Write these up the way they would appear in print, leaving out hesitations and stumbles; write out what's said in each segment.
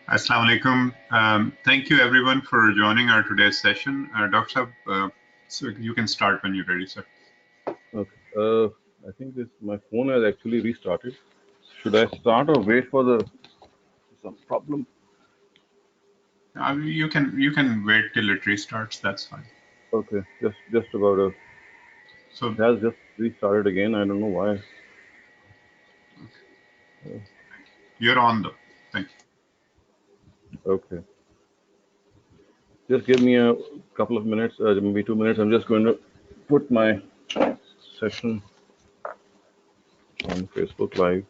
Assalamu alaikum. Thank you everyone for joining our today's session. Dr. Saab, so you can start when you're ready, sir. Okay. I think this my phone has actually restarted. Should I start or wait for the some problem? You can wait till it restarts. That's fine. Okay, just about a. So It has just restarted again. I don't know why. you're on though. Thank you. Okay, just give me a couple of minutes, maybe 2 minutes. I'm just going to put my session on Facebook Live.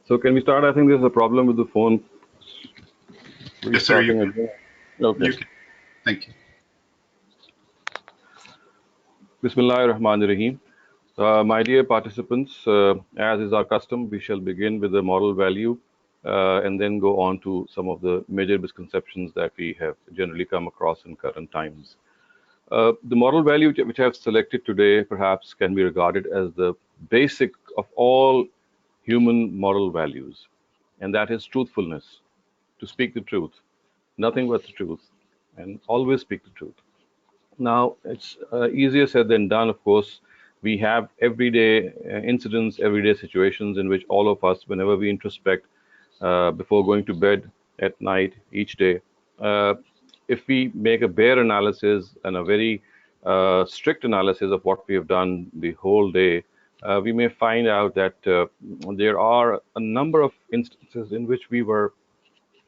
So can we start? I think there's a problem with the phone Yes, sir. You restarting can. again. Okay. You can. Thank you. Bismillahir Rahmanir Rahim. My dear participants, as is our custom, we shall begin with the moral value and then go on to some of the major misconceptions that we have generally come across in current times. The moral value which I have selected today perhaps can be regarded as the basic of all human moral values, and that is truthfulness, to speak the truth, nothing but the truth, and always speak the truth. Now, it's easier said than done, of course. We have everyday incidents, everyday situations in which all of us, whenever we introspect before going to bed at night each day, uh, if we make a bare analysis and a very strict analysis of what we have done the whole day, we may find out that there are a number of instances in which we were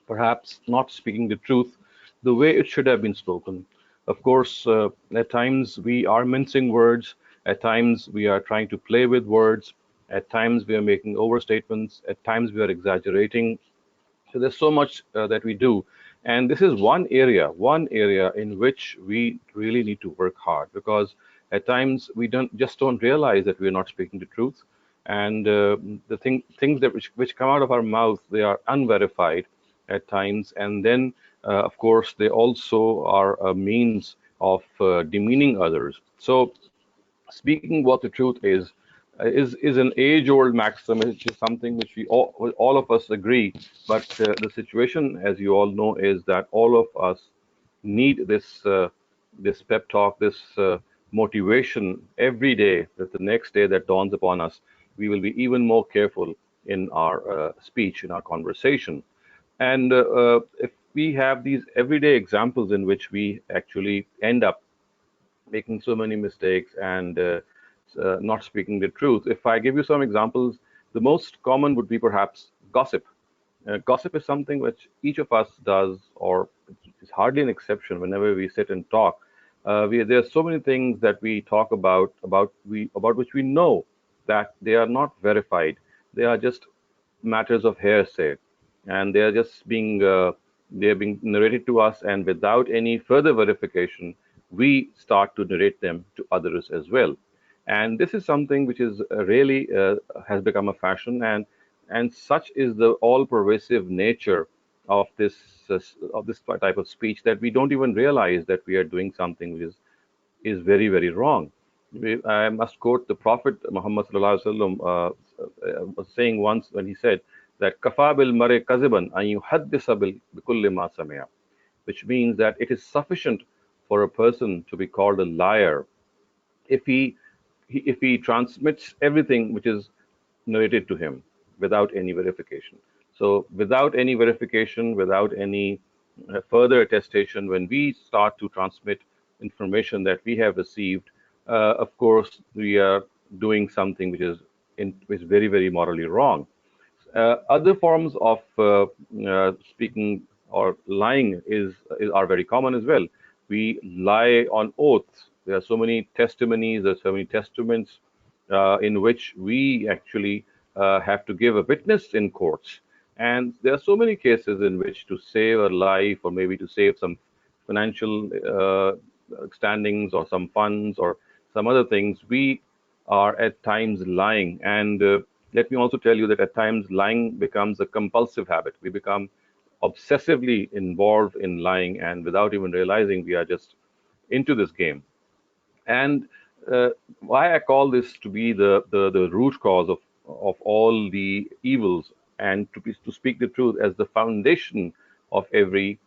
perhaps not speaking the truth the way it should have been spoken. Of course, at times we are mincing words, at times we are trying to play with words, at times we are making overstatements, at times we are exaggerating. So there's so much that we do. And this is one area in which we really need to work hard because at times we don't realize that we're not speaking the truth. And things that which come out of our mouth, they are unverified at times. And then, of course, they also are a means of demeaning others. So speaking what the truth is an age-old maxim. It's just something which all of us agree. But the situation, as you all know, is that all of us need this pep talk, this motivation every day. That the next day that dawns upon us, we will be even more careful in our speech, in our conversation. And if we have these everyday examples in which we actually end up making so many mistakes and not speaking the truth. If I give you some examples, the most common would be perhaps gossip. Gossip is something which each of us does, or it's hardly an exception whenever we sit and talk. There are so many things that we talk about which we know that they are not verified. They are just matters of hearsay, and they are being narrated to us, and without any further verification, we start to narrate them to others as well. And this is something which is really has become a fashion, and such is the all-pervasive nature of this type of speech that we don't even realize that we are doing something which is very, very wrong. I must quote the Prophet Muhammad sallallahu alaihi wasallam was saying once when he said that kafa bil mare kaziban an yuhaddisa bikulli ma sami'a, which means that it is sufficient for a person to be called a liar if if he transmits everything which is narrated to him without any verification. So without any verification, without any further attestation, when we start to transmit information that we have received, of course we are doing something which is very, very morally wrong. Other forms of speaking or lying are very common as well. We lie on oaths. There are so many testimonies, there are so many testaments in which we actually have to give a witness in courts. And there are so many cases in which to save a life or maybe to save some financial standings or some funds or some other things, we are at times lying. And let me also tell you that at times lying becomes a compulsive habit. We become obsessively involved in lying, and without even realizing, we are just into this game. And why I call this to be the root cause of all the evils, and to speak the truth as the foundation of every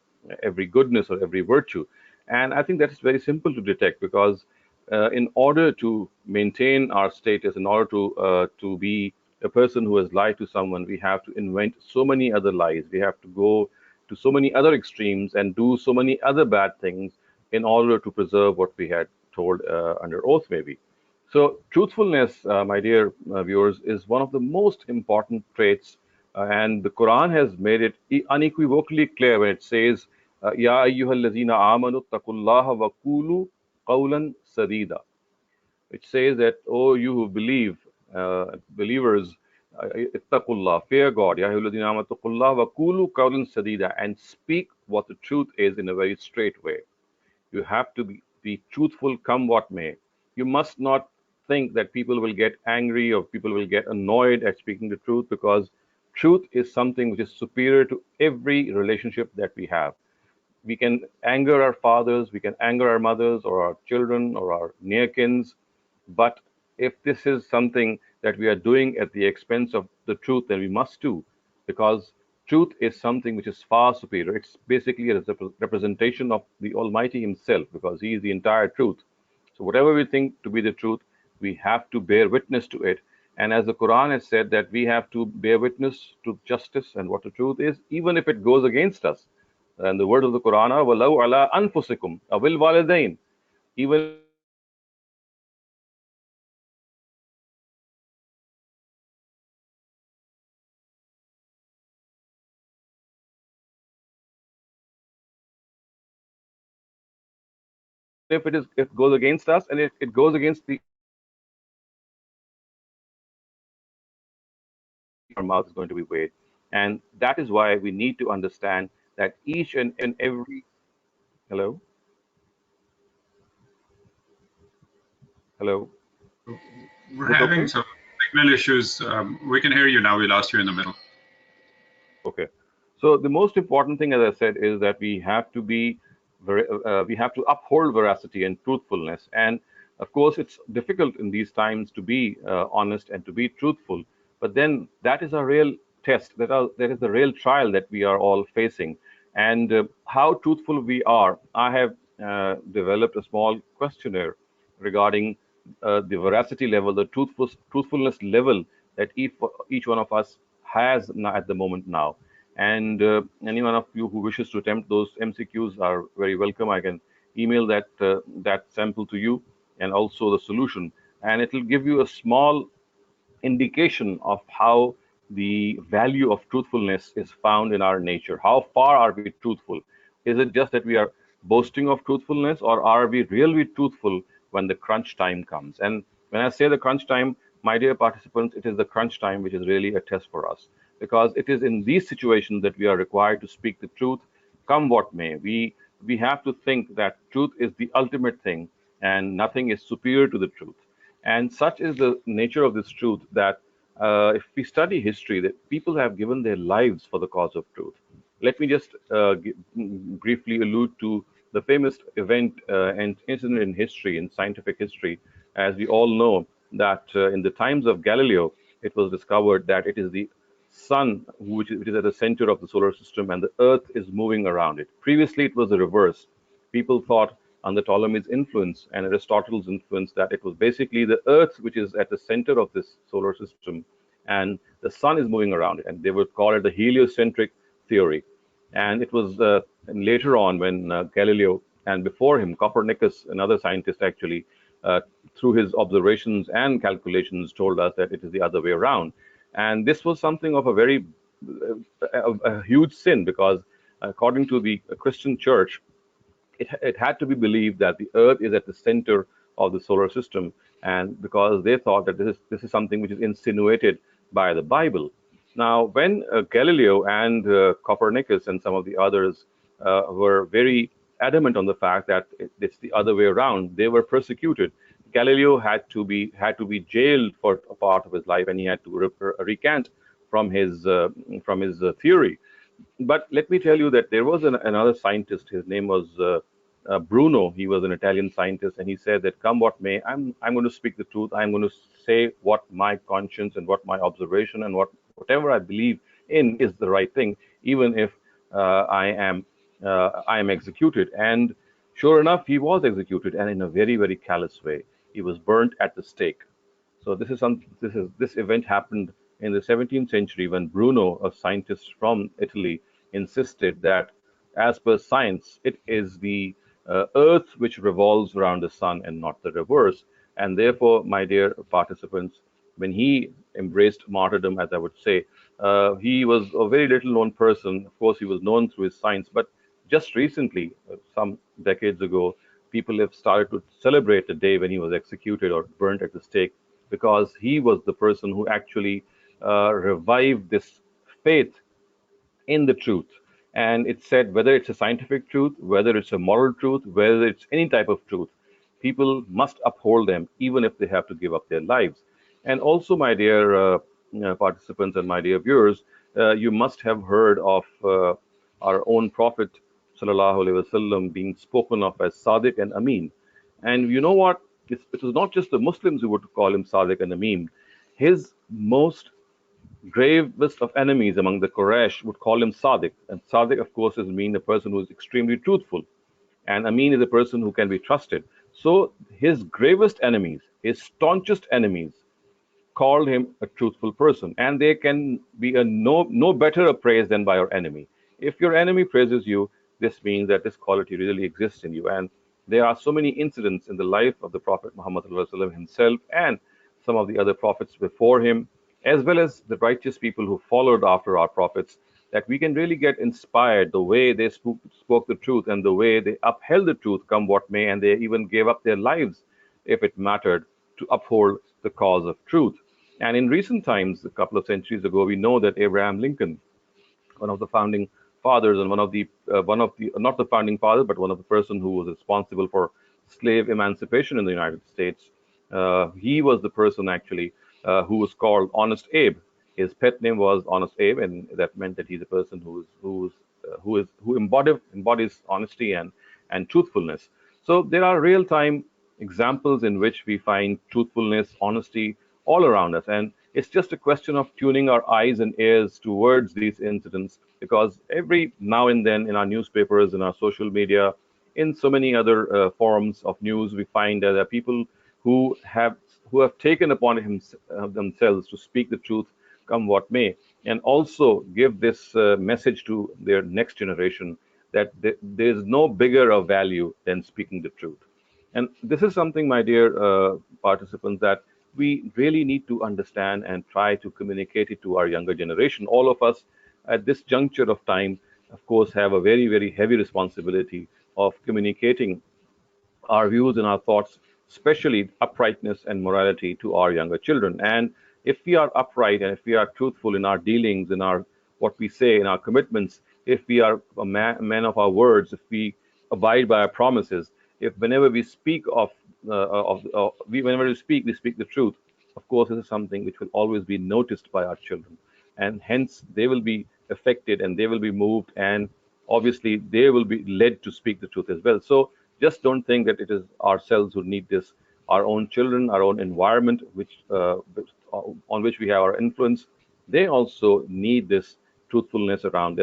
goodness or every virtue. And I think that's very simple to detect because in order to maintain our status, in order to be a person who has lied to someone, we have to invent so many other lies. We have to go to so many other extremes and do so many other bad things in order to preserve what we had told under oath, maybe. So, truthfulness, my dear viewers, is one of the most important traits, and the Quran has made it unequivocally clear when it says, "Ya ayyuhallazina amanu taqullaha wa qulu qawlan sadida," which says that, "Oh, you who believe, believers, ittaqullah, fear God, ya ayyuhallazina amanu taqullaha wa qulu qawlan sadida, and speak what the truth is in a very straight way." You have to be truthful come what may. You must not think that people will get angry or people will get annoyed at speaking the truth because truth is something which is superior to every relationship that we have. We can anger our fathers, we can anger our mothers or our children or our near kins, but if this is something that we are doing at the expense of the truth, then we must do, because truth is something which is far superior. It's basically a representation of the Almighty Himself, because He is the entire truth. So, whatever we think to be the truth, we have to bear witness to it. And as the Quran has said, that we have to bear witness to justice and what the truth is, even if it goes against us. And the word of the Quran are, وَلَوْ عَلَىٰ أَنفُسِكُمْ أَوِ الْوَالِدَيْنِ. Even if it is against your parents, even if it is against your children, even if it is against your spouse, even if it is against your children, even if it goes against us and it goes against the Almighty Himself, our mouth is going to be weighed. And that is why we need to understand that each and every. Hello? Hello? We're Is it having okay? some signal issues. We can hear you now. We lost you in the middle. Okay. So the most important thing, as I said, is that we have to be we have to uphold veracity and truthfulness. And of course, it's difficult in these times to be honest and to be truthful. But then that is a real test. That is the real trial that we are all facing. And how truthful we are, I have developed a small questionnaire regarding the veracity level, the truthfulness level that each one of us has at the moment now. And any one of you who wishes to attempt those MCQs are very welcome. I can email that sample to you and also the solution, and it will give you a small indication of how the value of truthfulness is found in our nature. How far are we truthful? Is it just that we are boasting of truthfulness, or are we really truthful when the crunch time comes? And when I say the crunch time, my dear participants, it is the crunch time which is really a test for us, because it is in these situations that we are required to speak the truth, come what may. We have to think that truth is the ultimate thing, and nothing is superior to the truth. And such is the nature of this truth that if we study history, that people have given their lives for the cause of truth. Let me just briefly allude to the famous event and incident in history, in scientific history. As we all know, that in the times of Galileo, it was discovered that it is the sun, which is at the center of the solar system, and the Earth is moving around it. Previously, it was the reverse. People thought under Ptolemy's influence and Aristotle's influence that it was basically the Earth which is at the center of this solar system, and the sun is moving around it, and they would call it the heliocentric theory. And it was later on when Galileo and before him Copernicus, another scientist actually, uh, through his observations and calculations, told us that it is the other way around. And this was something of a very a huge sin because according to the Christian church, it had to be believed that the Earth is at the center of the solar system, and because they thought that this is something which is insinuated by the Bible. Now, when Galileo and Copernicus and some of the others were very adamant on the fact that it's the other way around, they were persecuted. Galileo had to be jailed for a part of his life, and he had to recant from his theory. But let me tell you that there was another scientist. His name was Bruno. He was an Italian scientist, and he said that come what may, I'm going to speak the truth. I'm going to say what my conscience and what my observation and whatever I believe in is the right thing, even if I am executed. And sure enough, he was executed, and in a very very callous way. He was burnt at the stake. So this event happened in the 17th century when Bruno, a scientist from Italy, insisted that, as per science, it is the Earth which revolves around the sun and not the reverse. And therefore, my dear participants, when he embraced martyrdom, as I would say, he was a very little known person. Of course, he was known through his science, but just recently, some decades ago, people have started to celebrate the day when he was executed or burnt at the stake because he was the person who actually revived this faith in the truth. And it said whether it's a scientific truth, whether it's a moral truth, whether it's any type of truth, people must uphold them even if they have to give up their lives. And also, my dear participants and my dear viewers, you must have heard of our own Prophet sallallahu alaihi wasallam being spoken of as Sadiq and Amin. And you know what? It was not just the Muslims who would call him Sadiq and Amin. His most gravest of enemies among the Quraysh would call him Sadiq. And Sadiq, of course, is mean a person who is extremely truthful. And Amin is a person who can be trusted. So his gravest enemies, his staunchest enemies, called him a truthful person. And there can be a no better a praise than by your enemy. If your enemy praises you, this means that this quality really exists in you. And there are so many incidents in the life of the Prophet Muhammad himself and some of the other prophets before him, as well as the righteous people who followed after our prophets, that we can really get inspired the way they spoke the truth and the way they upheld the truth, come what may, and they even gave up their lives if it mattered to uphold the cause of truth. And in recent times, a couple of centuries ago, we know that Abraham Lincoln, one of the founding fathers and one of the not the founding father, but one of the person who was responsible for slave emancipation in the United States. He was the person actually who was called Honest Abe. His pet name was Honest Abe, and that meant that he's a person who embodies honesty and truthfulness. So there are real time examples in which we find truthfulness, honesty all around us, and it's just a question of tuning our eyes and ears towards these incidents because every now and then in our newspapers, in our social media, in so many other forms of news, we find that there are people who have who have taken upon themselves to speak the truth, come what may, and also give this message to their next generation that there is no bigger of value than speaking the truth. And this is something, my dear participants, that we really need to understand and try to communicate it to our younger generation. All of us at this juncture of time, of course, have a very, very heavy responsibility of communicating our views and our thoughts, especially uprightness and morality, to our younger children. And if we are upright and if we are truthful in our dealings, in our what we say, in our commitments, if we are men of our words, if we abide by our promises, if whenever we speak whenever we speak the truth. Of course, this is something which will always be noticed by our children, and hence they will be affected and they will be moved, and obviously they will be led to speak the truth as well. So just don't think that it is ourselves who need this. Our own children, our own environment, on which we have our influence, they also need this truthfulness around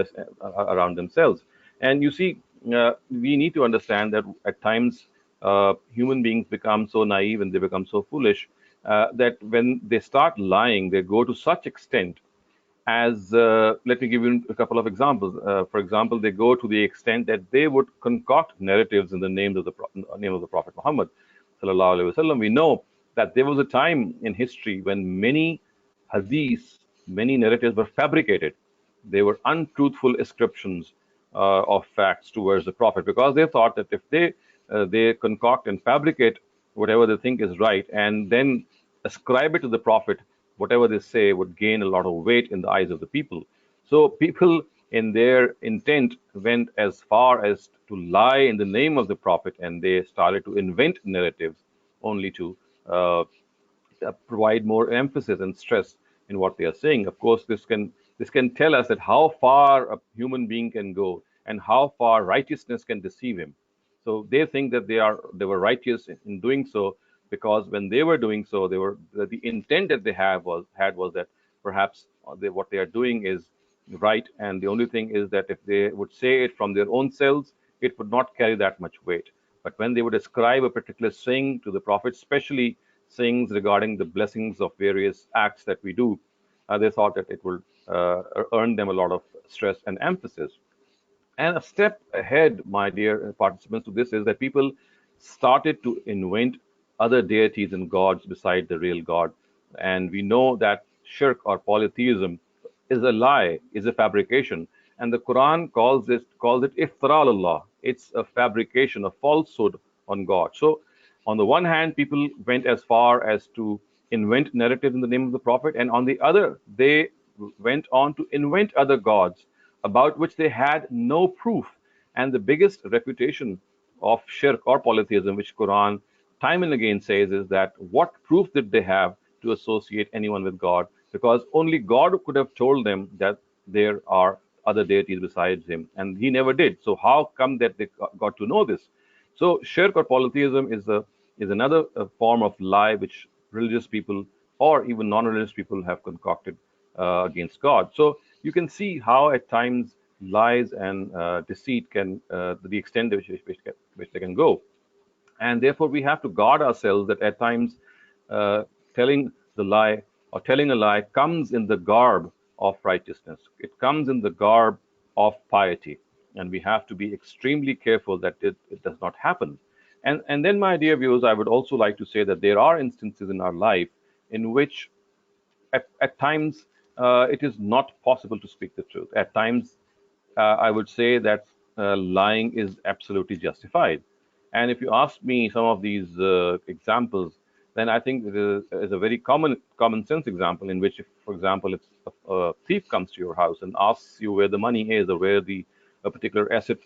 themselves. And you see, we need to understand that at times human beings become so naive and they become so foolish that when they start lying, they go to such extent as let me give you a couple of examples. For example, they go to the extent that they would concoct narratives in the name of the Prophet Muhammad sallallahu alaihi wasallam. We know that there was a time in history when many hadiths, many narratives were fabricated. They were untruthful ascriptions of facts towards the Prophet because they thought that if they concoct and fabricate whatever they think is right and then ascribe it to the Prophet, whatever they say would gain a lot of weight in the eyes of the people. So people, in their intent, went as far as to lie in the name of the Prophet, and they started to invent narratives only to uh, provide more emphasis and stress in what they are saying. Of course, this can tell us that how far a human being can go and how far righteousness can deceive him. So they think that they were righteous in doing so because when they were doing so, the intent that they had was that perhaps what they are doing is right, and the only thing is that if they would say it from their own selves, it would not carry that much weight. But when they would ascribe a particular saying to the Prophet, especially sayings regarding the blessings of various acts that we do, they thought that it would earn them a lot of stress and emphasis. And a step ahead, my dear participants, to this is that people started to invent other deities and gods beside the real God. And we know that shirk or polytheism is a lie, is a fabrication. And the Quran calls it iftara Allah. It's a fabrication, a falsehood on God. So on the one hand, people went as far as to invent narratives in the name of the Prophet, and on the other, they went on to invent other gods about which they had no proof. And the biggest refutation of shirk or polytheism, which Quran time and again says, is that what proof did they have to associate anyone with God? Because only God could have told them that there are other deities besides Him, and He never did. So how come that they got to know this? So shirk or polytheism is another form of lie which religious people or even non-religious people have concocted against God. So you can see how at times lies and deceit can the extent to which they can go, and therefore we have to guard ourselves that at times uh, telling the lie or telling a lie comes in the garb of righteousness. It comes in the garb of piety, and we have to be extremely careful that it does not happen. And then, my dear viewers, I would also like to say that there are instances in our life in which at times it is not possible to speak the truth. At times, I would say that lying is absolutely justified. And if you ask me some of these examples, then I think there is a very common sense example in which, if, for example, if a thief comes to your house and asks you where the money is or where the a particular asset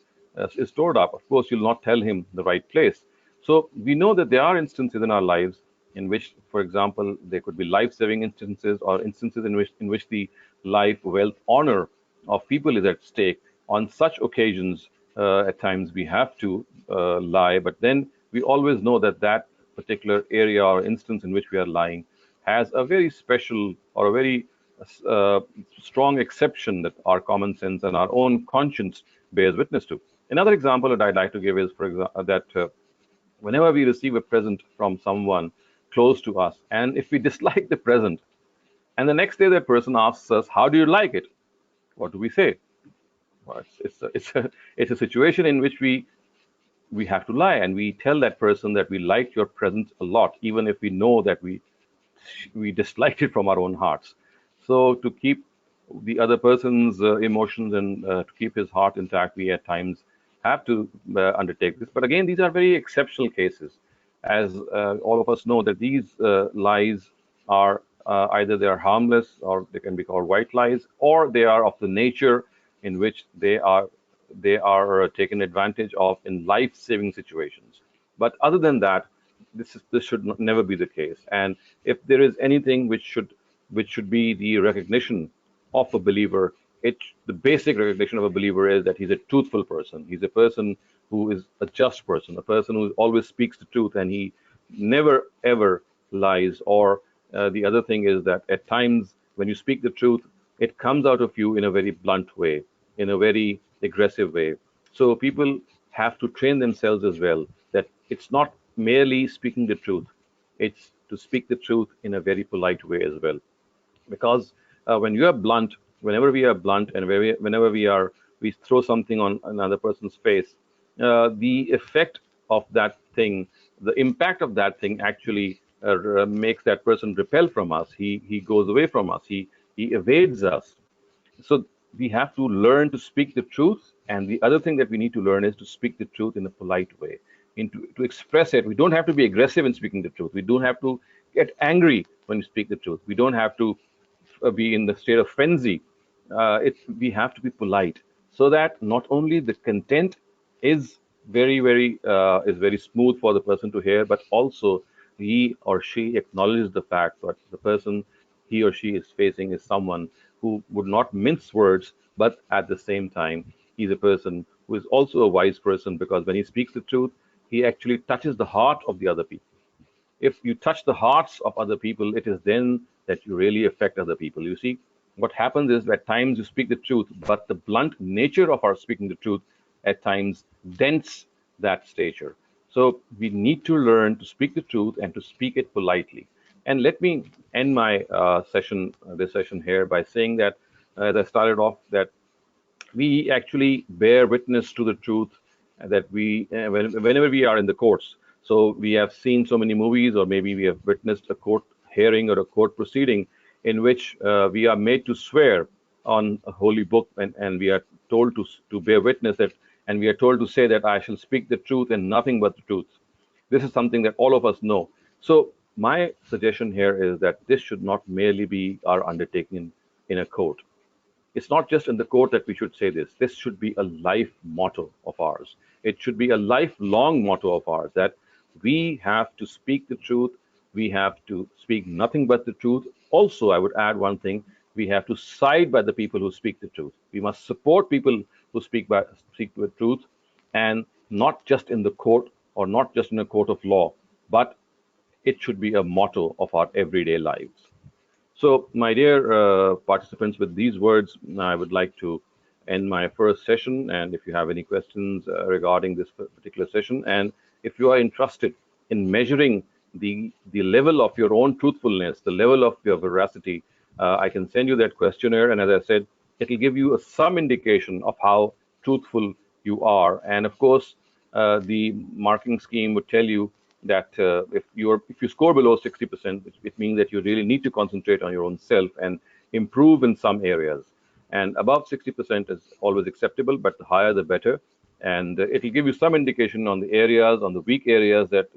is stored up, of course you'll not tell him the right place. So we know that there are instances in our lives in which, for example, there could be life-saving instances or instances in which the life, wealth, honor of people is at stake. On such occasions, at times we have to lie, but then we always know that that particular area or instance in which we are lying has a very special or a very uh, strong exception that our common sense and our own conscience bears witness to. Another example that I'd like to give is, for example, that whenever we receive a present from someone close to us, and if we dislike the present, and the next day that person asks us, "How do you like it?" What do we say? Well, it's a situation in which we have to lie, and we tell that person that we liked your present a lot, even if we know that we disliked it from our own hearts. So to keep the other person's emotions and to keep his heart intact, we at times have to undertake this. But again, these are very exceptional cases, as all of us know that these lies are either they are harmless or they can be called white lies, or they are of the nature in which they are taken advantage of in life-saving situations. But other than that, this should never be the case. And if there is anything which should be the recognition of a believer, the basic recognition of a believer is that he's a truthful person. He's a person who is a just person, a person who always speaks the truth, and he never ever lies. Or the other thing is that at times When you speak the truth, it comes out of you in a very blunt way, in a very aggressive way. So people have to train themselves as well that it's not merely speaking the truth, it's to speak the truth in a very polite way as well. Because when you are blunt, whenever we are blunt and whenever we throw something on another person's face, the effect of that thing, the impact of that thing actually makes that person repel from us. He goes away from us. He evades us. So we have to learn to speak the truth, and the other thing that we need to learn is to speak the truth in a polite way, to express it. We don't have to be aggressive in speaking the truth. We don't have to get angry when we speak the truth. We don't have to be in the state of frenzy. We have to be polite so that not only the content is very smooth for the person to hear, but also he or she acknowledges the fact that the person he or she is facing is someone who would not mince words, but at the same time, he's a person who is also a wise person, because when he speaks the truth, he actually touches the heart of the other people. If you touch the hearts of other people, it is then that you really affect other people. You see, what happens is at times you speak the truth, but the blunt nature of our speaking the truth at times dents that stature. So we need to learn to speak the truth and to speak it politely. And let me end my this session here by saying that, as I started off, that we actually bear witness to the truth that whenever we are in the courts. So we have seen so many movies, or maybe we have witnessed a court hearing or a court proceeding in which we are made to swear on a holy book, and we are told to bear witness that, and we are told to say that I shall speak the truth and nothing but the truth. This is something that all of us know. So my suggestion here is that this should not merely be our undertaking in a court. It's not just in the court that we should say this. This should be a life motto of ours. It should be a lifelong motto of ours that we have to speak the truth. We have to speak nothing but the truth. Also, I would add one thing: we have to side by the people who speak the truth. We must support people who speak the truth, and not just in the court or not just in a court of law, but it should be a motto of our everyday lives. So, my dear participants, with these words, I would like to end my first session. And if you have any questions regarding this particular session, and if you are interested in measuring the level of your own truthfulness, the level of your veracity, I can send you that questionnaire. And as I said, it will give you some indication of how truthful you are. And of course, the marking scheme would tell you that if you score below 60%, it means that you really need to concentrate on your own self and improve in some areas. And above 60% is always acceptable, but the higher the better. And it will give you some indication on the areas, on the weak areas that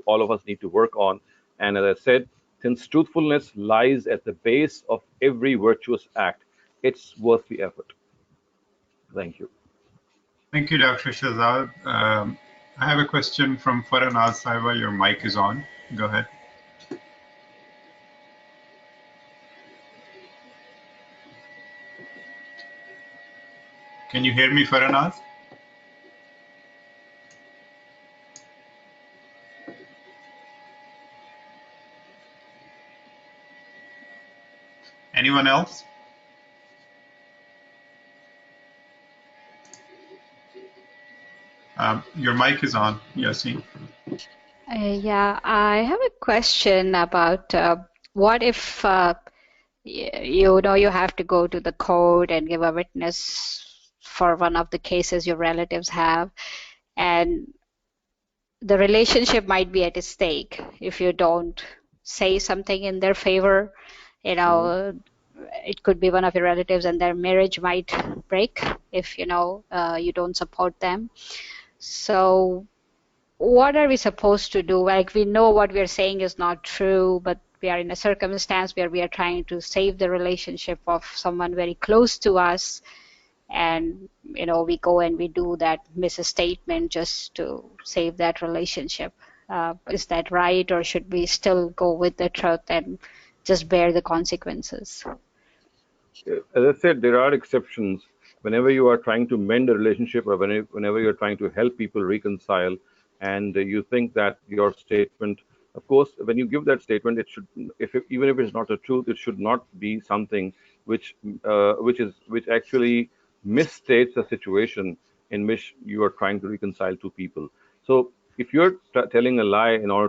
all of us need to work on. And as I said, since truthfulness lies at the base of every virtuous act, it's worth the effort. Thank you. Thank you, Dr. Shehzad. I have a question from Faranaz Saiba. Your mic is on. Go ahead. Can you hear me, Faranaz? Anyone else? Your mic is on, Yasin. Yeah, I have a question about what if you know you have to go to the court and give a witness for one of the cases your relatives have, and the relationship might be at stake if you don't say something in their favor. You know, it could be one of your relatives and their marriage might break if you don't support them. So what are we supposed to do? Like, we know what we are saying is not true, but we are in a circumstance where we are trying to save the relationship of someone very close to us, and we go and we do that misstatement just to save that relationship. Is that right, or should we still go with the truth and just bear the consequences? As I said, there are exceptions. Whenever you are trying to mend a relationship, or whenever you're trying to help people reconcile, and you think that your statement Of course, when you give that statement, it should, even if it's not the truth, it should not be something which actually misstates a situation in which you are trying to reconcile two people. So if you're telling a lie in order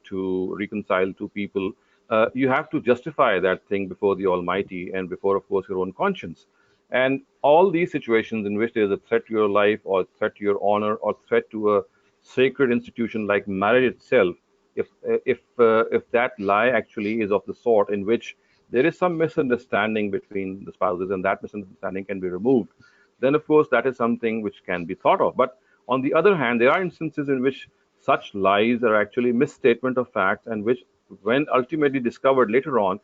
to reconcile two people, you have to justify that thing before the Almighty and before, of course, your own conscience. And all these situations in which there is a threat to your life, or threat to your honor, or threat to a sacred institution like marriage itself, if that lie actually is of the sort in which there is some misunderstanding between the spouses, and that misunderstanding can be removed, then of course that is something which can be thought of. But on the other hand, there are instances in which such lies are actually misstatement of facts, and which, when ultimately discovered later on,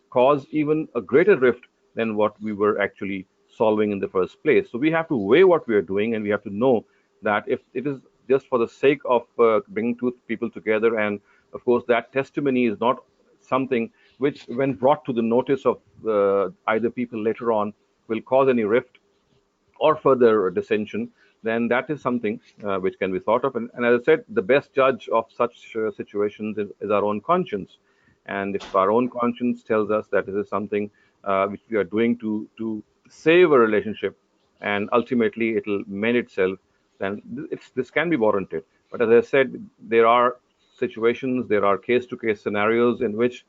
cause even a greater rift than what we were actually solving in the first place. So we have to weigh what we are doing, and we have to know that if it is just for the sake of bringing two people together, and of course that testimony is not something which, when brought to the notice of either people later on, will cause any rift or further dissension, then that is something which can be thought of. And as I said, the best judge of such situations is our own conscience. And if our own conscience tells us that this is something which we are doing to save a relationship, and ultimately it'll mend itself, then this can be warranted. But as I said, there are situations, there are case-to-case scenarios in which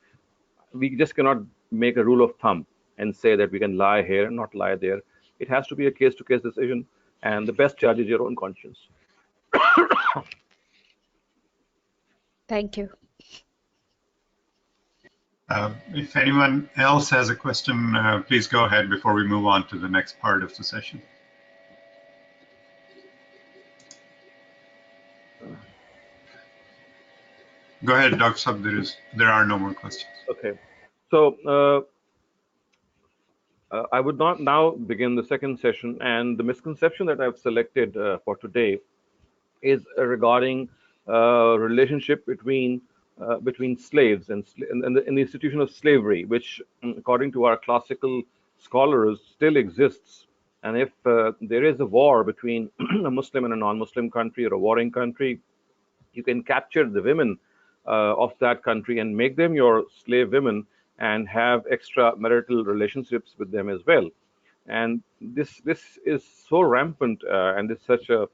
we just cannot make a rule of thumb and say that we can lie here and not lie there. It has to be a case to case decision, and the best judge is your own conscience. Thank you. If anyone else has a question, please go ahead before we move on to the next part of the session. Go ahead, Dr. Sab. There are no more questions. Okay. So I would not now begin the second session, and the misconception that I've selected for today is regarding relationship between slaves and the institution of slavery, which, according to our classical scholars, still exists. And if there is a war between a Muslim and a non-Muslim country, or a warring country, you can capture the women of that country and make them your slave women, and have extramarital relationships with them as well. And this is so rampant, and it's such a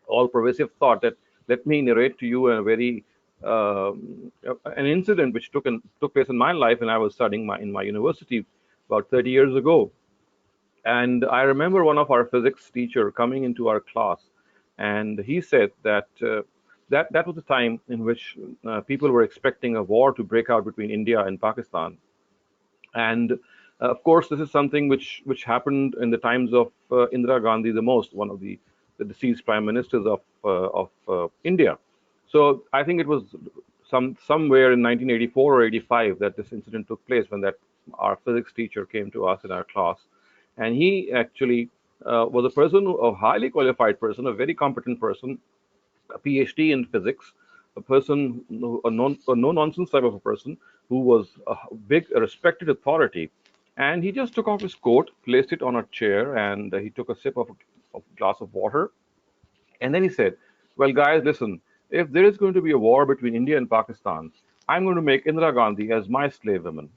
all-pervasive thought, that let me narrate to you a very an incident which took place in my life when I was studying in my university about 30 years ago. And I remember one of our physics teacher coming into our class, and he said that that was the time in which people were expecting a war to break out between India and Pakistan. And of course, this is something which happened in the times of Indira Gandhi, the most, one of the deceased prime ministers of India. So I think it was somewhere in 1984 or 85 that this incident took place, when that our physics teacher came to us in our class, and he actually was a person, a highly qualified person, a very competent person, a PhD in physics, a person, a no nonsense type of a person, who was a big, respected authority. And he just took off his coat, placed it on a chair, and he took a sip of a glass of water. And then he said, "Well, guys, listen, if there is going to be a war between India and Pakistan, I'm going to make Indira Gandhi as my slave woman."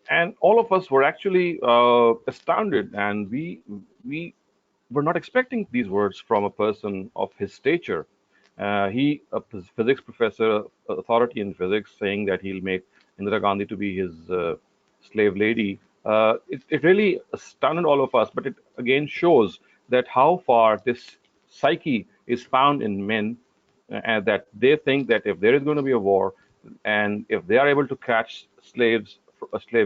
And all of us were actually astounded, and we were not expecting these words from a person of his stature. He, a physics professor, authority in physics, saying that he'll make Indira Gandhi to be his slave lady. It really astounded all of us, but it again shows that how far this psyche is found in men, and that they think that if there is going to be a war, and if they are able to catch slave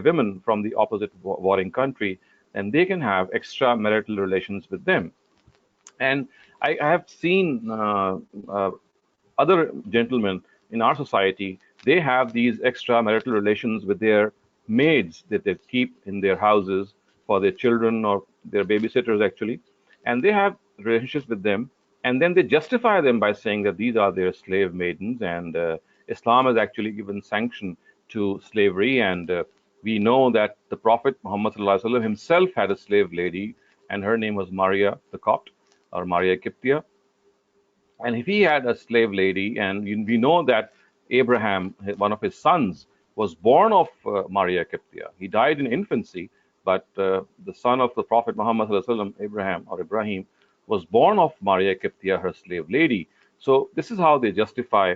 women from the opposite warring country, then they can have extramarital relations with them. And I have seen other gentlemen in our society, they have these extramarital relations with their maids that they keep in their houses for their children or their babysitters, actually. And they have relationships with them. And then they justify them by saying that these are their slave maidens. And Islam has actually given sanction to slavery. And we know that the Prophet Muhammad ﷺ himself had a slave lady, and her name was Maria the Copt, or Maria Kiptia. And if he had a slave lady, and we know that Abraham, one of his sons, was born of Maria Kiptia. He died in infancy, but the son of the Prophet Muhammad ﷺ, Abraham or Ibrahim, was born of Maria Kiptia, her slave lady. So this is how they justify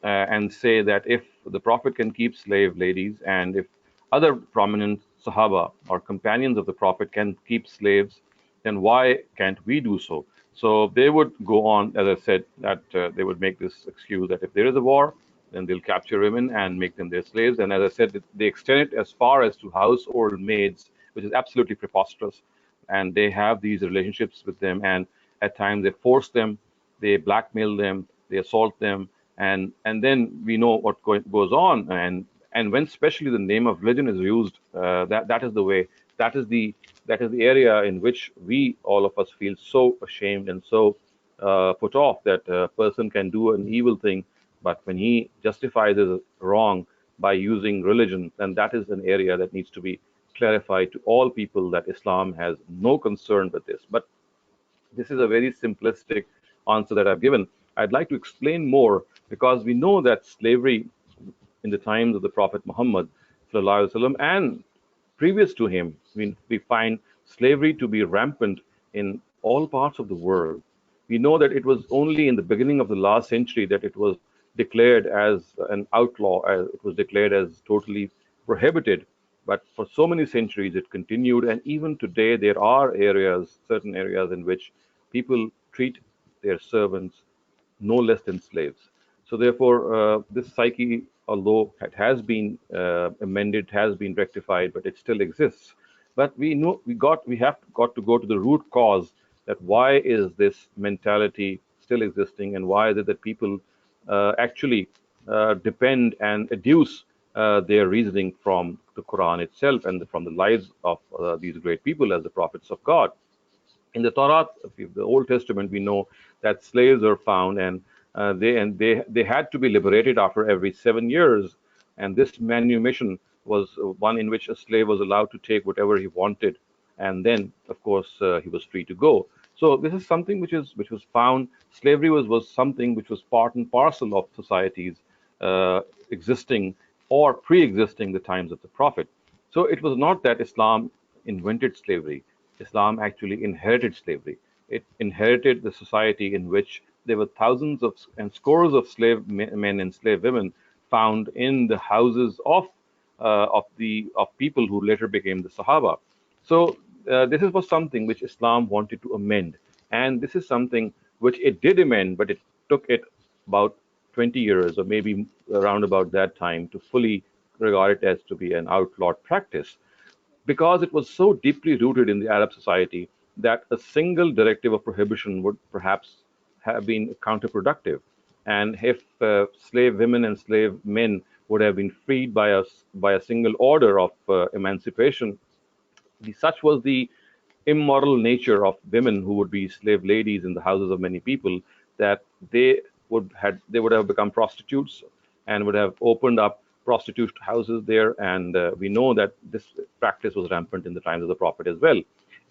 and say that if the Prophet can keep slave ladies, and if other prominent Sahaba or companions of the Prophet can keep slaves, then why can't we do so? So they would go on, as I said, that they would make this excuse that if there is a war, then they'll capture women and make them their slaves. And as I said, they extend it as far as to household maids, which is absolutely preposterous. And they have these relationships with them, and at times they force them, they blackmail them, they assault them, and then we know what goes on. And when especially the name of religion is used, that is the way, that is the area in which we, all of us, feel so ashamed and so put off that a person can do an evil thing, but when he justifies it wrong by using religion, then that is an area that needs to be clarified to all people, that Islam has no concern with this. But this is a very simplistic answer that I've given. I'd like to explain more, because we know that slavery in the times of the Prophet Muhammad ﷺ, and previous to him, we find slavery to be rampant in all parts of the world. We know that it was only in the beginning of the last century that it was declared as an outlaw, as it was declared as totally prohibited. But for so many centuries, it continued, and even today, there are areas, certain areas, in which people treat their servants no less than slaves. So therefore, this psyche, although it has been amended, has been rectified, but it still exists. But we know we have got to go to the root cause, that why is this mentality still existing, and why is it that people actually depend and deduce their reasoning from the Quran itself and from the lives of these great people as the prophets of God. In the Torah, the Old Testament, we know that slaves are found, and they had to be liberated after every 7 years. And this manumission was one in which a slave was allowed to take whatever he wanted, and then, of course, he was free to go. So this is something which was found. Slavery was something which was part and parcel of societies existing or pre-existing the times of the Prophet. So it was not that Islam invented slavery. Islam actually inherited slavery. It inherited the society in which there were thousands of and scores of slave men and slave women found in the houses of people who later became the Sahaba. So this was something which Islam wanted to amend, and this is something which it did amend, but it took it about 20 years or maybe around about that time to fully regard it as to be an outlawed practice, because it was so deeply rooted in the Arab society that a single directive of prohibition would perhaps have been counterproductive. And if slave women and slave men would have been freed by a single order of emancipation, such was the immoral nature of women who would be slave ladies in the houses of many people, that they would have become prostitutes and would have opened up prostitute houses there. And we know that this practice was rampant in the times of the Prophet as well.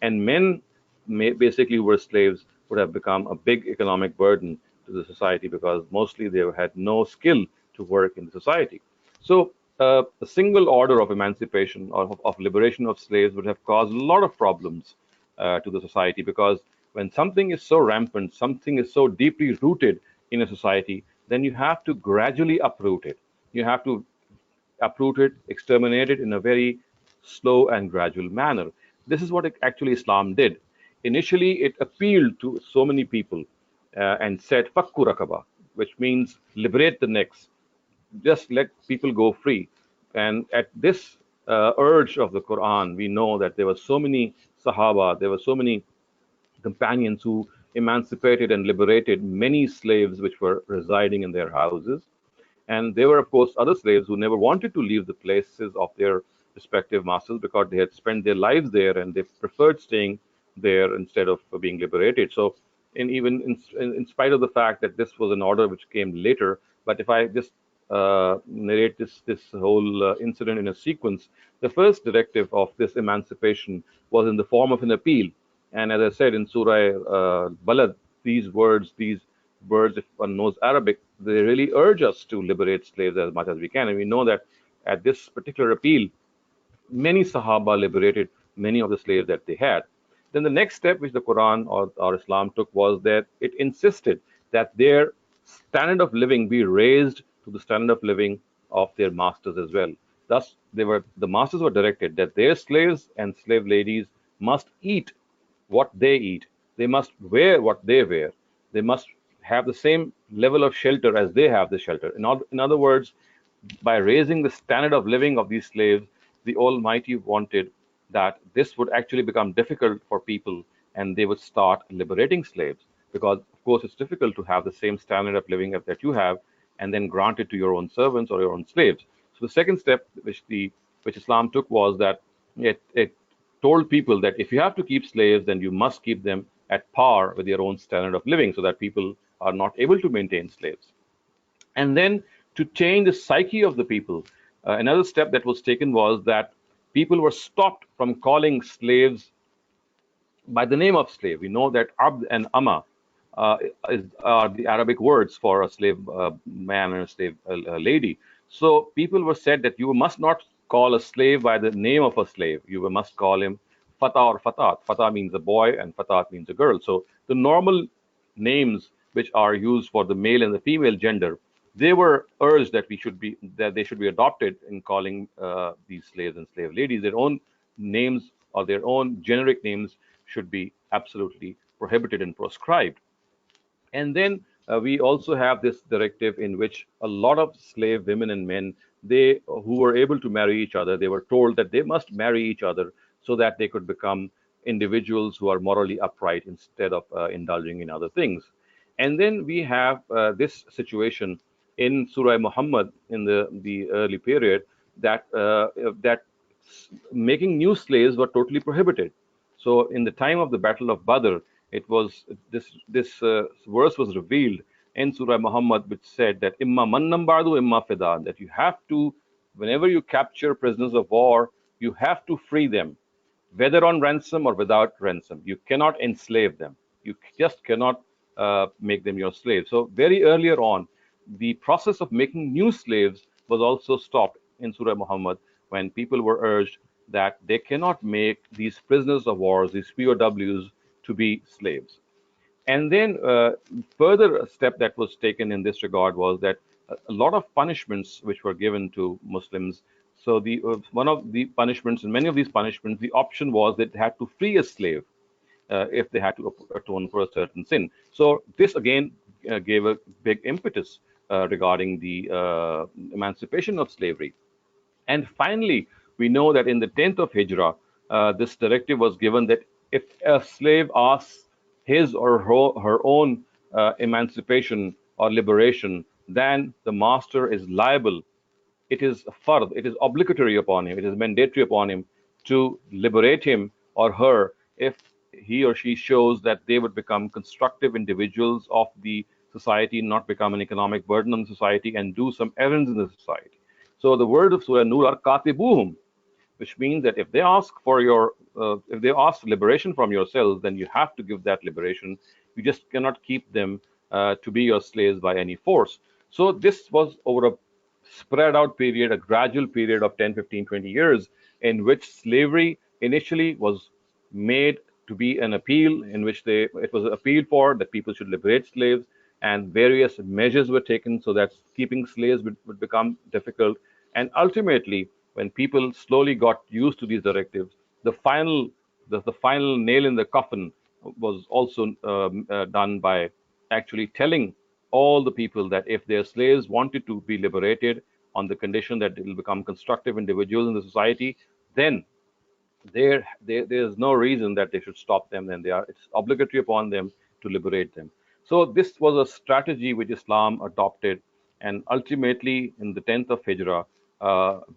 And men, basically, who were slaves, would have become a big economic burden to the society, because mostly they had no skill to work in the society. So a single order of emancipation or of liberation of slaves would have caused a lot of problems to the society, because when something is so rampant, something is so deeply rooted in a society, then you have to gradually uproot it. You have to uproot it, exterminate it in a very slow and gradual manner. This is what actually Islam did. Initially, it appealed to so many people and said, Fakku Rakaba, which means liberate the necks, just let people go free. And at this urge of the Quran, we know that there were so many Sahaba, there were so many companions who emancipated and liberated many slaves which were residing in their houses. And there were, of course, other slaves who never wanted to leave the places of their respective masters, because they had spent their lives there and they preferred staying there instead of being liberated. So, even in spite of the fact that this was an order which came later, but if I just narrate this whole incident in a sequence, the first directive of this emancipation was in the form of an appeal. And as I said in Surah Balad, these words, if one knows Arabic, they really urge us to liberate slaves as much as we can. And we know that at this particular appeal, many Sahaba liberated many of the slaves that they had. Then the next step which the Quran or Islam took was that it insisted that their standard of living be raised to the standard of living of their masters as well. Thus, the masters were directed that their slaves and slave ladies must eat what they eat. They must wear what they wear. They must have the same level of shelter as they have the shelter. In other words, by raising the standard of living of these slaves, the Almighty wanted that this would actually become difficult for people and they would start liberating slaves. Because, of course, it's difficult to have the same standard of living that you have and then grant it to your own servants or your own slaves. So the second step which Islam took was that it told people that if you have to keep slaves, then you must keep them at par with your own standard of living so that people are not able to maintain slaves. And then to change the psyche of the people, another step that was taken was that people were stopped from calling slaves by the name of slave. We know that abd and ama are the Arabic words for a slave man and a slave lady. So people were said that you must not call a slave by the name of a slave. You must call him Fata or Fatat. Fata means a boy and Fatat means a girl. So the normal names which are used for the male and the female gender, they were urged that they should be adopted in calling these slaves and slave ladies. Their own names or their own generic names should be absolutely prohibited and proscribed. And then we also have this directive in which a lot of slave women and men, they who were able to marry each other, they were told that they must marry each other so that they could become individuals who are morally upright instead of indulging in other things. And then we have this situation in Surah Muhammad in the early period that making new slaves were totally prohibited. So in the time of the Battle of Badr, it was this verse was revealed in Surah Muhammad, which said that imma mannam ba'du imma fida, that you have to, whenever you capture prisoners of war, you have to free them, whether on ransom or without ransom. You cannot enslave them. You just cannot make them your slaves. So very earlier on, the process of making new slaves was also stopped in Surah Muhammad when people were urged that they cannot make these prisoners of war, these POWs, to be slaves. And then further step that was taken in this regard was that a lot of punishments which were given to Muslims. So the one of the punishments, and many of these punishments, the option was that they had to free a slave if they had to atone for a certain sin. So this again gave a big impetus regarding the emancipation of slavery. And finally, we know that in the 10th of Hijrah, this directive was given that if a slave asks his or her own emancipation or liberation, then the master is liable. It is fard, it is obligatory upon him, it is mandatory upon him to liberate him or her if he or she shows that they would become constructive individuals of the society, not become an economic burden on society, and do some errands in the society. So the word of Surah Nur are katibuhum, which means that if they ask liberation from yourselves, then you have to give that liberation. You just cannot keep them to be your slaves by any force. So this was over a spread out period, a gradual period of 10, 15, 20 years, in which slavery initially was made to be an appeal, in which it was appealed for that people should liberate slaves, and various measures were taken so that keeping slaves would become difficult. And ultimately, when people slowly got used to these directives, the final nail in the coffin was also done by actually telling all the people that if their slaves wanted to be liberated on the condition that they will become constructive individuals in the society, then there's no reason that they should stop them. Then it's obligatory upon them to liberate them. So this was a strategy which Islam adopted, and ultimately in the 10th of Hijrah,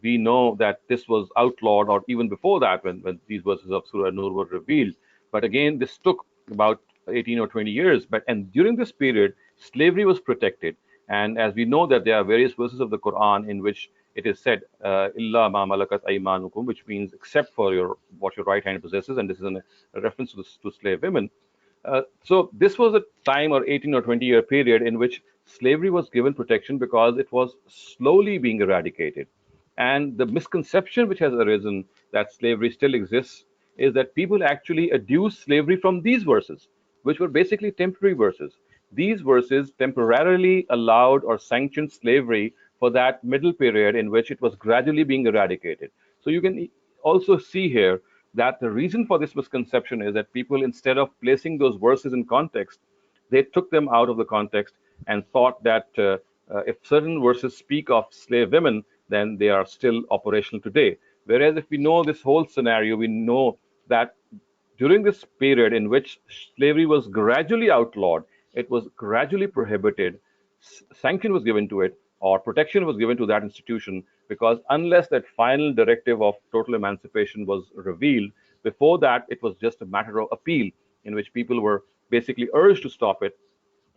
we know that this was outlawed, or even before that, when these verses of Surah Nur were revealed. But again, this took about 18 or 20 years. And during this period, slavery was protected. And as we know that there are various verses of the Quran in which it is said, "Illa ma malakat aymanukum," which means except for what your right hand possesses, and this is a reference to slave women. So this was a time or 18 or 20 year period in which slavery was given protection because it was slowly being eradicated. And the misconception which has arisen that slavery still exists is that people actually adduce slavery from these verses, which were basically temporary verses. These verses temporarily allowed or sanctioned slavery for that middle period in which it was gradually being eradicated. So you can also see here that the reason for this misconception is that people, instead of placing those verses in context, they took them out of the context and thought that if certain verses speak of slave women, then they are still operational today. Whereas if we know this whole scenario, we know that during this period in which slavery was gradually outlawed, it was gradually prohibited, sanction was given to it, or protection was given to that institution, because unless that final directive of total emancipation was revealed, before that, it was just a matter of appeal in which people were basically urged to stop it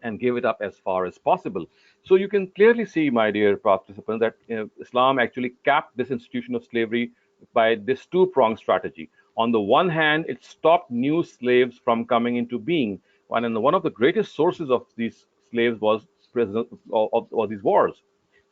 and give it up as far as possible. So you can clearly see, my dear participants, that Islam actually capped this institution of slavery by this two-pronged strategy. On the one hand, it stopped new slaves from coming into being, and one of the greatest sources of these slaves was of these wars.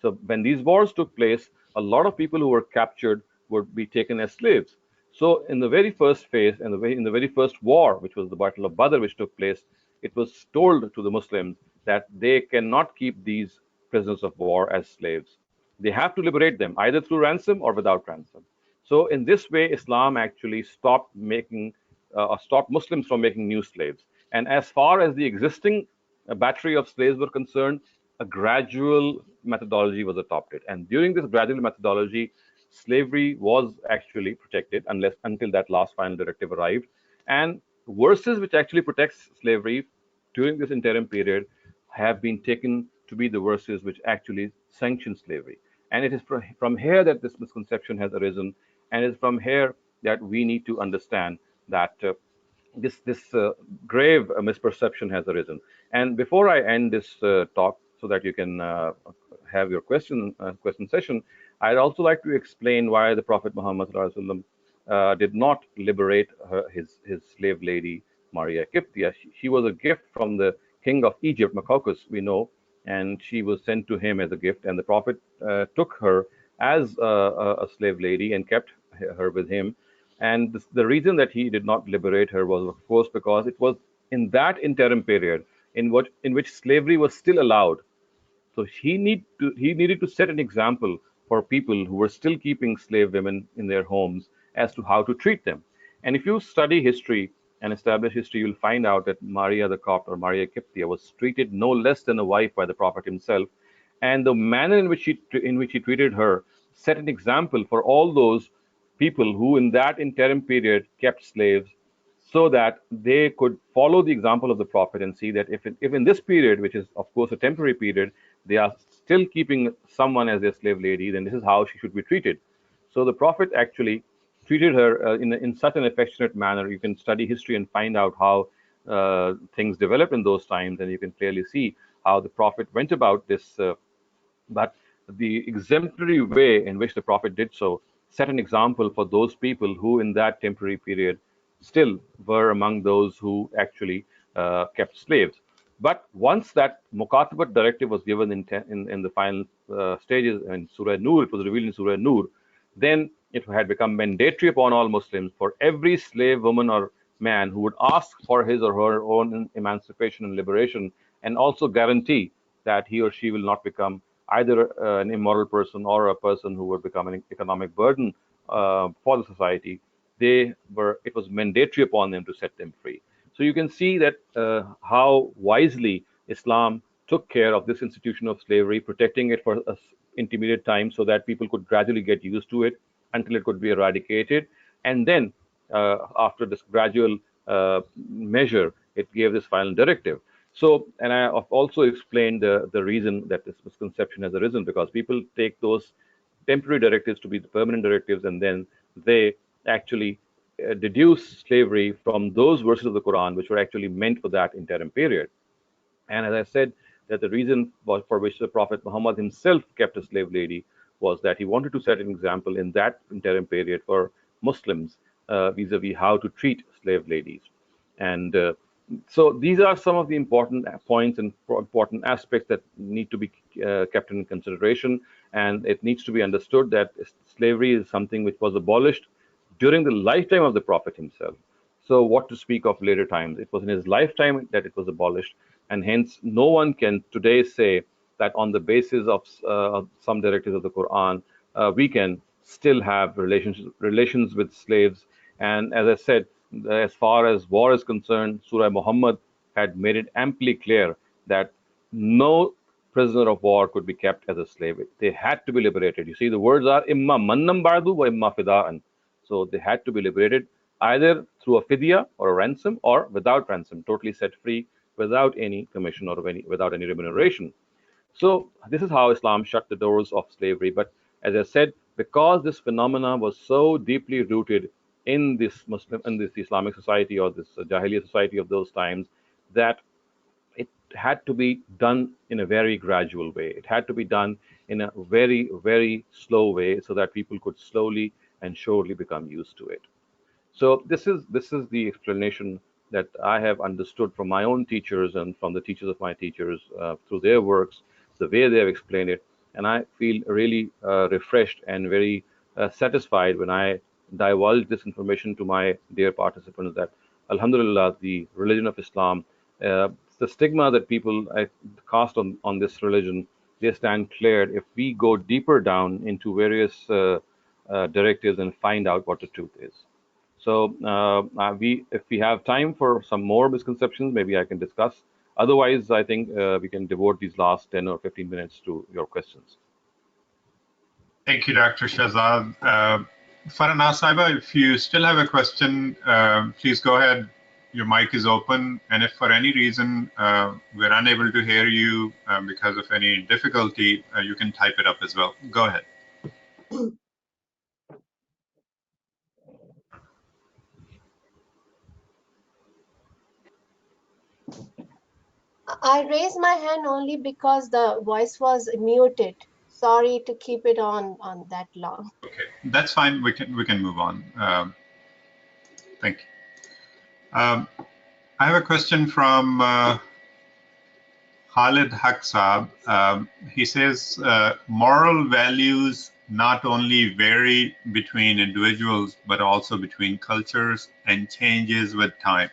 So when these wars took place, a lot of people who were captured would be taken as slaves. So in the very first phase, in the very first war, which was the Battle of Badr, which took place, it was told to the Muslims that they cannot keep these prisoners of war as slaves. They have to liberate them either through ransom or without ransom. So in this way, Islam actually stopped Muslims from making new slaves. And as far as the existing battery of slaves were concerned, a gradual methodology was adopted. And during this gradual methodology, slavery was actually protected until that last final directive arrived. And verses which actually protects slavery during this interim period have been taken to be the verses which actually sanction slavery. And it is from here that this misconception has arisen, and it is from here that we need to understand that this grave misperception has arisen. And before I end this talk, so that you can have your question session, I'd also like to explain why the Prophet Muhammad did not liberate his slave lady Maria Kiptia. She was a gift from the king of Egypt, Makaukus, we know, and she was sent to him as a gift. And the Prophet took her as a slave lady and kept her with him. And the reason that he did not liberate her was, of course, because it was in that interim period in which slavery was still allowed. So he needed to set an example for people who were still keeping slave women in their homes as to how to treat them. And if you study history and establish history, you'll find out that Maria the Copt, or Maria Kiptia, was treated no less than a wife by the Prophet himself. And the manner in which he treated her set an example for all those people who, in that interim period, kept slaves, so that they could follow the example of the Prophet and see that if in this period, which is of course a temporary period, they are still keeping someone as their slave lady, then this is how she should be treated. So the Prophet actually treated her in such an affectionate manner. You can study history and find out how things developed in those times, and you can clearly see how the Prophet went about this. But the exemplary way in which the Prophet did so set an example for those people who, in that temporary period, still were among those who actually kept slaves. But once that Mukatabat directive was given in the final stages in Surah Nur, it was revealed in Surah Nur, then it had become mandatory upon all Muslims for every slave woman or man who would ask for his or her own emancipation and liberation, and also guarantee that he or she will not become either an immoral person or a person who would become an economic burden for the society. It was mandatory upon them to set them free. So you can see that how wisely Islam took care of this institution of slavery, protecting it for an intermediate time so that people could gradually get used to it until it could be eradicated. And then, after this gradual measure, it gave this final directive. So, and I have also explained the reason that this misconception has arisen, because people take those temporary directives to be the permanent directives, and then they actually deduce slavery from those verses of the Quran which were actually meant for that interim period. And as I said, that the reason for which the Prophet Muhammad himself kept a slave lady was that he wanted to set an example in that interim period for Muslims vis-a-vis how to treat slave ladies. And So these are some of the important points and important aspects that need to be kept in consideration, and it needs to be understood that slavery is something which was abolished during the lifetime of the Prophet himself. So what to speak of later times? It was in his lifetime that it was abolished, and hence no one can today say that on the basis of some directives of the Quran, we can still have relations with slaves. And as I said, as far as war is concerned, Surah Muhammad had made it amply clear that no prisoner of war could be kept as a slave. They had to be liberated. You see, the words are imma mannam bardu wa imma fida'an. So they had to be liberated either through a fidya or a ransom or without ransom, totally set free without any commission or without any remuneration. So this is how Islam shut the doors of slavery. But as I said, because this phenomena was so deeply rooted in this Islamic society or this Jahiliyyah society of those times, that it had to be done in a very gradual way. It had to be done in a very, very slow way so that people could slowly and surely become used to it. So this is the explanation that I have understood from my own teachers and from the teachers of my teachers through their works, the way they have explained it, and I feel really refreshed and very satisfied when I divulge this information to my dear participants that, Alhamdulillah, the religion of Islam, the stigma that people cast on this religion, they stand cleared if we go deeper down into various directives and find out what the truth is. So if we have time for some more misconceptions, maybe I can discuss. Otherwise, I think we can devote these last 10 or 15 minutes to your questions. Thank you, Dr. Shehzad. Farana Saiba, if you still have a question, please go ahead. Your mic is open. And if for any reason we're unable to hear you because of any difficulty, you can type it up as well. Go ahead. I raised my hand only because the voice was muted. Sorry to keep it on that long. Okay, that's fine. We can move on. Thank you. I have a question from Khalid Haksab. He says moral values not only vary between individuals but also between cultures and changes with time.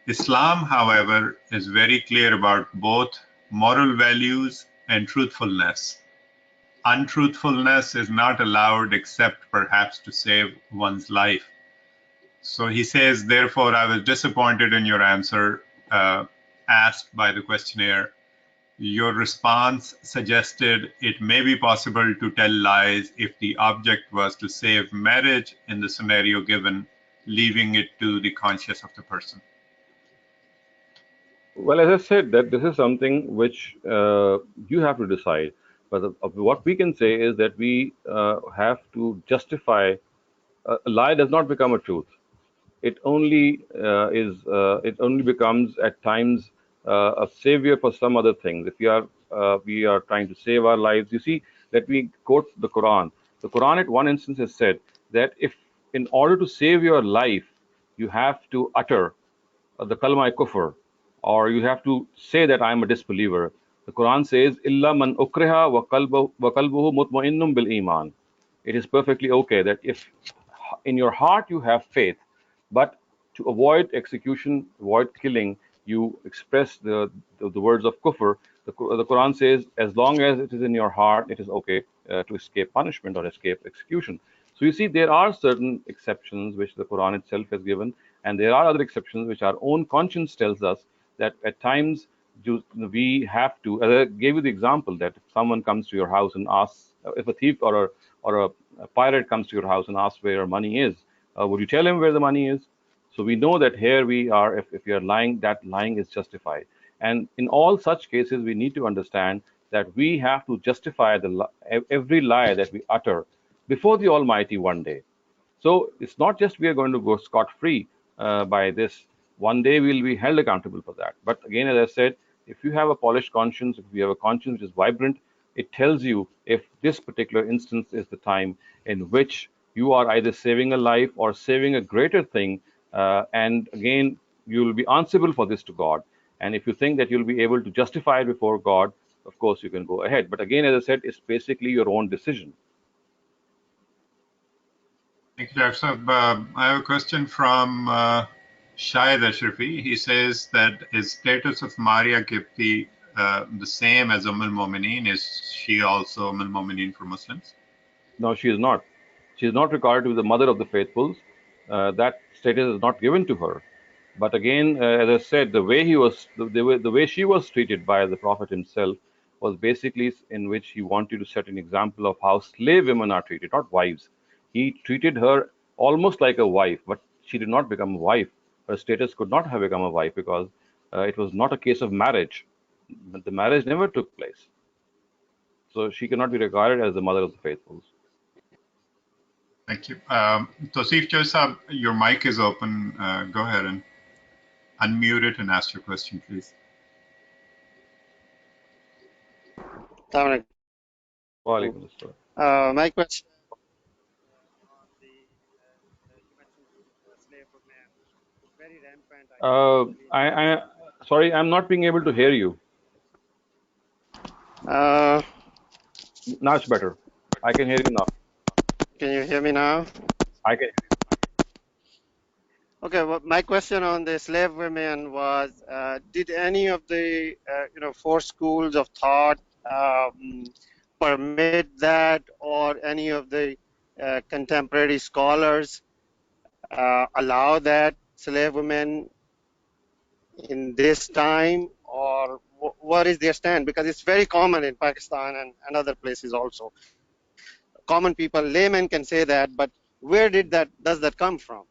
Islam, however, is very clear about both moral values and truthfulness. Untruthfulness is not allowed except perhaps to save one's life. So he says, therefore, I was disappointed in your answer asked by the questionnaire. Your response suggested it may be possible to tell lies if the object was to save marriage in the scenario given, leaving it to the conscience of the person. Well, as I said, that this is something which you have to decide. But what we can say is that we have to justify a lie does not become a truth. It only becomes at times a savior for some other things. If we are trying to save our lives, you see, let me quote the Quran. The Quran at one instance has said that if in order to save your life you have to utter the kalma kufr, or you have to say that I am a disbeliever. The Quran says, "Illa man ukriha wa qalbuhu mutma'innun bil iman." It is perfectly okay that if in your heart you have faith, but to avoid execution, avoid killing, you express the words of kufr. The Quran says, as long as it is in your heart, it is okay to escape punishment or escape execution. So you see, there are certain exceptions which the Quran itself has given, and there are other exceptions which our own conscience tells us that at times we have to. As I gave you the example that if someone comes to your house and asks, if a thief or a pirate comes to your house and asks where your money is, would you tell him where the money is? So we know that here we are, if we are lying, that lying is justified. And in all such cases, we need to understand that we have to justify every lie that we utter before the Almighty one day. So it's not just we are going to go scot-free by this. One day we'll be held accountable for that. But again, as I said, if you have a polished conscience, if you have a conscience which is vibrant, it tells you if this particular instance is the time in which you are either saving a life or saving a greater thing. And again, you'll be answerable for this to God. And if you think that you'll be able to justify it before God, of course you can go ahead. But again, as I said, it's basically your own decision. Thank you, Dr. Saab. I have a question from Shahid Ashrafi. He says that is status of Maria Kipti the same as al-Mu'mineen? Is she also al-Mu'mineen for Muslims? No, she is not. She is not regarded to be the mother of the faithfuls. That status is not given to her. But again, as I said, the way the way she was treated by the Prophet himself was basically in which he wanted to set an example of how slave women are treated, not wives. He treated her almost like a wife, but she did not become a wife. Her status could not have become a wife because it was not a case of marriage. The marriage never took place. So she cannot be regarded as the mother of the faithfuls. Thank you. Tosif Josab, your mic is open. Go ahead and unmute it and ask your question, please. My question on the you mentioned slave woman is very rampant. Sorry, I'm not being able to hear you. Now it's better. I can hear you now. Can you hear me now? I can. Okay. Well, my question on the slave women was: did any of the four schools of thought permit that, or any of the contemporary scholars allow that slave women in this time, or what is their stand? Because it's very common in Pakistan and other places also. Common people, laymen can say that, but where does that come from?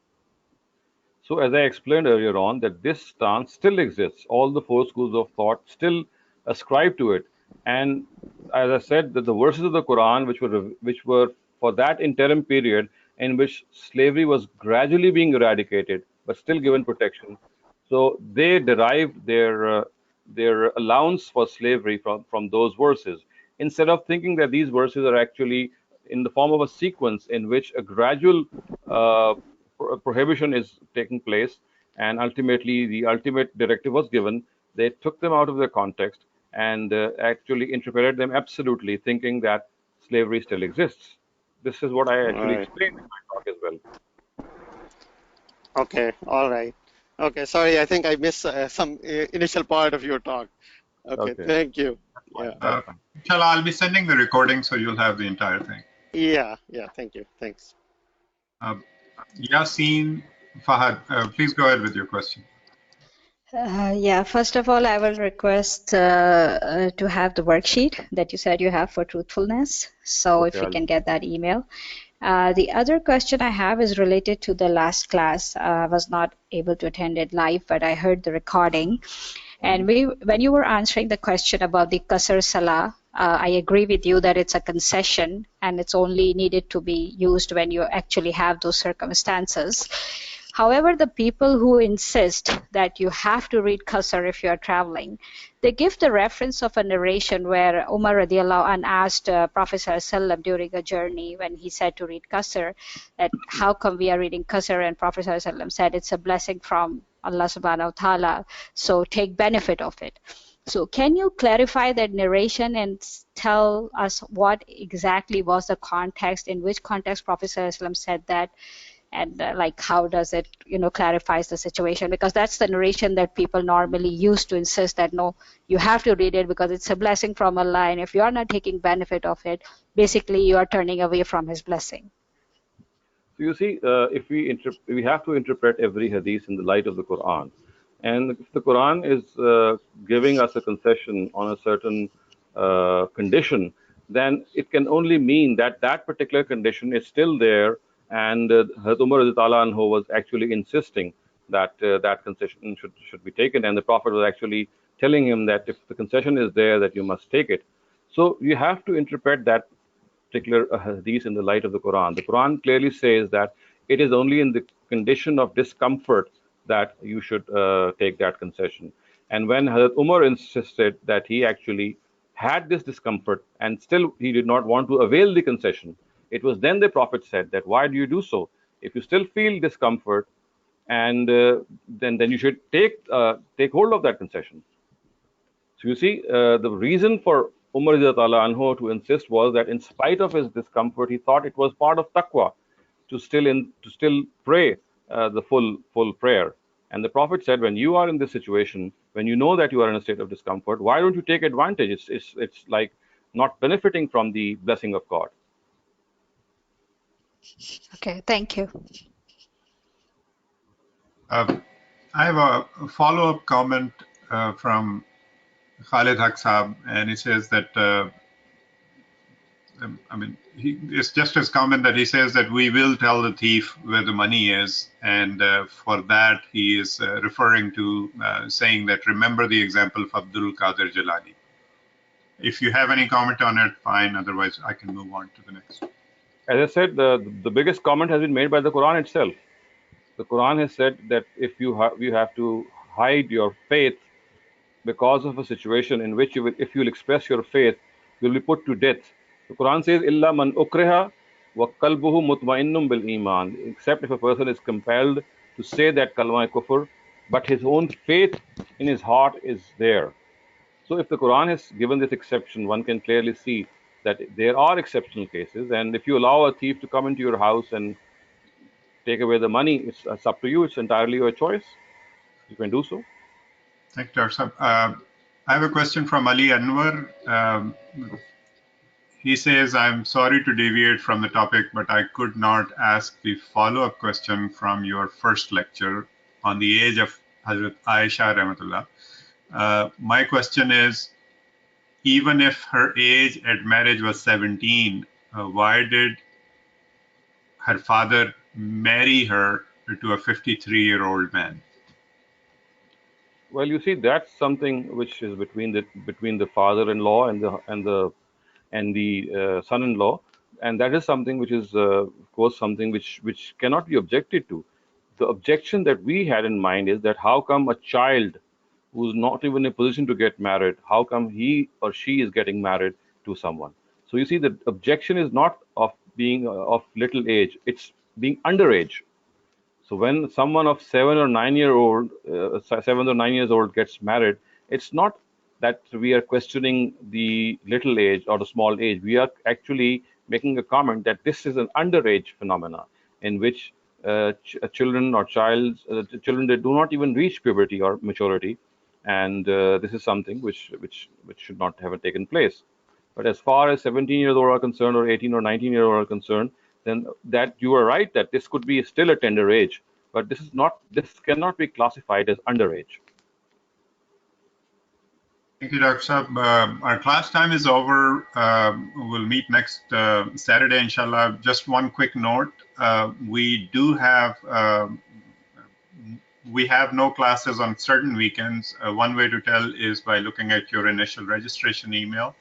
So as I explained earlier on, that this stance still exists. All the four schools of thought still ascribe to it. And as I said, that the verses of the Quran, which were for that interim period in which slavery was gradually being eradicated, but still given protection. So they derived their allowance for slavery from those verses, instead of thinking that these verses are actually in the form of a sequence in which a gradual prohibition is taking place, and ultimately the ultimate directive was given. They took them out of their context and actually interpreted them absolutely, thinking that slavery still exists. This is what I actually Right. explained in my talk as well. Okay, all right. Okay, sorry, I think I missed some initial part of your talk. Okay, Okay. thank you. Yeah. Inshallah, I'll be sending the recording so you'll have the entire thing. Yeah, thank you. Thanks. Yasin Fahad, please go ahead with your question. Yeah, first of all, I will request to have the worksheet that you said you have for truthfulness. So Okay, if we can get that email. The other question I have is related to the last class. I was not able to attend it live, but I heard the recording. And when you were answering the question about the Qasr Salah, I agree with you that it's a concession and it's only needed to be used when you actually have those circumstances. However, the people who insist that you have to read Qasr if you are traveling, they give the reference of a narration where Umar radiallahu anh asked Prophet ﷺ during a journey when he said to read Qasr, that how come we are reading Qasr, and Prophet ﷺ said it's a blessing from Allah subhanahu wa ta'ala, so take benefit of it. So can you clarify that narration and tell us what exactly was the context, in which context Prophet ﷺ said that, and like how does it clarifies the situation? Because that's the narration that people normally use to insist that no, you have to read it because it's a blessing from Allah, and if you're not taking benefit of it, basically you are turning away from his blessing. So you see, if we have to interpret every hadith in the light of the Quran, and if the Quran is giving us a concession on a certain condition, then it can only mean that that particular condition is still there, and Hazrat Umar radiallahu anhu was actually insisting that that concession should be taken, and the Prophet was actually telling him that if the concession is there, that you must take it. So you have to interpret that particular hadith in the light of the Quran. The Quran clearly says that it is only in the condition of discomfort that you should take that concession. And when Hazrat Umar insisted that he actually had this discomfort and still he did not want to avail the concession, it was then the Prophet said that, why do you do so? If you still feel discomfort and then you should take hold of that concession. So you see, the reason for Umar anhu to insist was that in spite of his discomfort, he thought it was part of taqwa to still pray the full prayer. And the Prophet said, when you are in this situation, when you know that you are in a state of discomfort, why don't you take advantage? It's like not benefiting from the blessing of God. Okay, thank you. I have a follow-up comment from Khalid Haq Saab, and he says that, it's just his comment that he says that we will tell the thief where the money is, and for that he is referring to saying that remember the example of Abdul Qadir Jilani. If you have any comment on it, fine. Otherwise, I can move on to the next. As I said, the biggest comment has been made by the Quran itself. The Quran has said that if you have to hide your faith because of a situation in which if you'll express your faith, you'll be put to death. The Quran says, "Illa man ukriha wa qalbuhu mutma'innun bil iman," except if a person is compelled to say that kalma kufr, but his own faith in his heart is there. So if the Quran has given this exception, one can clearly see that there are exceptional cases, and if you allow a thief to come into your house and take away the money, it's up to you. It's entirely your choice. You can do so. Thank you, Dr. Saab. I have a question from Ali Anwar. He says, I'm sorry to deviate from the topic, but I could not ask the follow-up question from your first lecture on the age of Hazrat Aisha Rahmatullah. My question is, even if her age at marriage was 17, why did her father marry her to a 53-year-old man? Well, you see, that's something which is between the father-in-law and the son-in-law, and that is something which is, of course, something which cannot be objected to. The objection that we had in mind is that how come a child who's not even in a position to get married, how come he or she is getting married to someone? So you see, the objection is not of being of little age; it's being underage. So when someone of 7 or 9 years old gets married, it's not that we are questioning the little age or the small age. We are actually making a comment that this is an underage phenomena in which children or children that do not even reach puberty or maturity, and this is something which should not have taken place. But as far as 17 years old are concerned, or 18 or 19 years old are concerned, then that you are right that this could be still a tender age, but this cannot be classified as underage. Thank you, Dr. Saab. Our class time is over. We'll meet next Saturday, inshallah. Just one quick note. We have no classes on certain weekends. One way to tell is by looking at your initial registration email.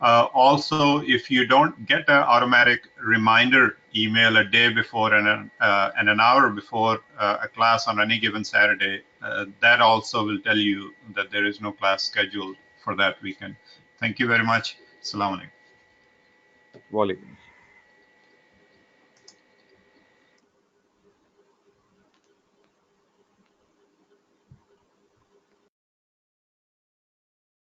Also, if you don't get an automatic reminder email a day before and an hour before a class on any given Saturday, that also will tell you that there is no class scheduled for that weekend. Thank you very much. Assalamu alaikum. Walaikum.